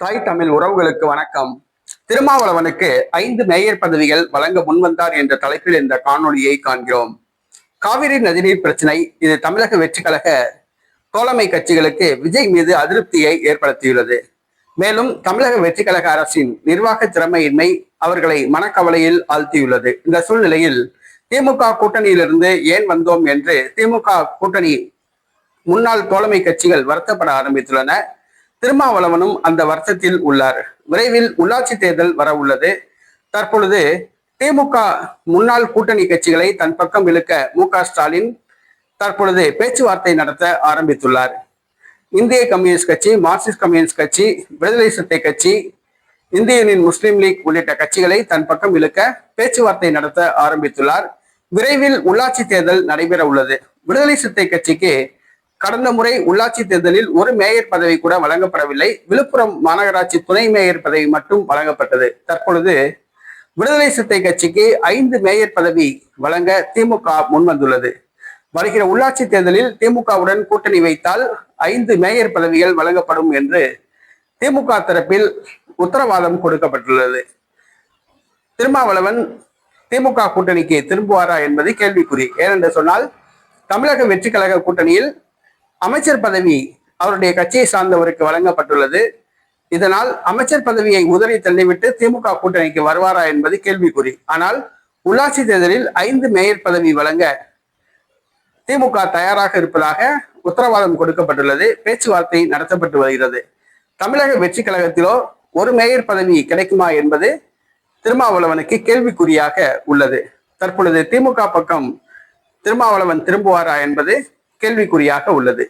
தாய் தமிழ் உறவுகளுக்கு வணக்கம். திருமாவளவனுக்கு 5 மேயர் பதவிகள் வழங்க முன்வந்தார் என்ற தலைப்பில் இந்த காணொலியை காண்கிறோம். காவிரி நதிநீர் பிரச்சனை இது தமிழக வெற்றி கழக தோழமை கட்சிகளுக்கு விஜய் மீது அதிருப்தியை ஏற்படுத்தியுள்ளது. மேலும் தமிழக வெற்றி கழக அரசின் நிர்வாக திறமையின்மை அவர்களை மனக்கவலையில் ஆழ்த்தியுள்ளது. இந்த சூழ்நிலையில் திமுக கூட்டணியிலிருந்து ஏன் வந்தோம் என்று திமுக கூட்டணி முன்னாள் தோழமை கட்சிகள் வருத்தப்பட ஆரம்பித்துள்ளன. திருமாவளவனும் அந்த வருத்தத்தில் உள்ளார். விரைவில் உள்ளாட்சி தேர்தல் வர உள்ளது. தற்பொழுது திமுக முன்னாள் கூட்டணி கட்சிகளை தன் பக்கம் இழுக்க மு.க.ஸ்டாலின் தற்பொழுது பேச்சுவார்த்தை நடத்த ஆரம்பித்துள்ளார். இந்திய கம்யூனிஸ்ட் கட்சி, மார்க்சிஸ்ட் கம்யூனிஸ்ட் கட்சி, விடுதலை சிறுத்தை கட்சி, இந்திய யூனியன் முஸ்லீம் லீக் உள்ளிட்ட கட்சிகளை தன் பக்கம் இழுக்க பேச்சுவார்த்தை நடத்த ஆரம்பித்துள்ளார். விரைவில் உள்ளாட்சி தேர்தல் நடைபெற உள்ளது. விடுதலை சிறுத்தை கட்சிக்கு கடந்த முறை உள்ளாட்சி தேர்தலில் ஒரு மேயர் பதவி கூட வழங்கப்படவில்லை. விழுப்புரம் மாநகராட்சி துணை மேயர் பதவி மட்டும் வழங்கப்பட்டது. தற்பொழுது விடுதலை சிறுத்தை கட்சிக்கு 5 மேயர் பதவி வழங்க திமுக முன்வந்துள்ளது. வருகிற உள்ளாட்சி தேர்தலில் திமுகவுடன் கூட்டணி வைத்தால் 5 மேயர் பதவிகள் வழங்கப்படும் என்று திமுக தரப்பில் உத்தரவாதம் கொடுக்கப்பட்டுள்ளது. திருமாவளவன் திமுக கூட்டணிக்கு திரும்புவாரா என்பது கேள்விக்குறி. ஏனென்று சொன்னால் தமிழக வெற்றி கழக கூட்டணியில் அமைச்சர் பதவி அவருடைய கட்சியை சார்ந்தவருக்கு வழங்கப்பட்டுள்ளது. இதனால் அமைச்சர் பதவியை உதறி தள்ளிவிட்டு திமுக கூட்டணிக்கு வருவாரா என்பது கேள்விக்குறி. ஆனால் உள்ளாட்சி தேர்தலில் 5 மேயர் பதவி வழங்க திமுக தயாராக இருப்பதாக உத்தரவாதம் கொடுக்கப்பட்டுள்ளது. பேச்சுவார்த்தை நடத்தப்பட்டு வருகிறது. தமிழக வெற்றி கழகத்திலோ ஒரு மேயர் பதவி கிடைக்குமா என்பது திருமாவளவனுக்கு கேள்விக்குறியாக உள்ளது. தற்பொழுது திமுக பக்கம் திருமாவளவன் திரும்புவாரா என்பது கேள்விக்குறியாக உள்ளது.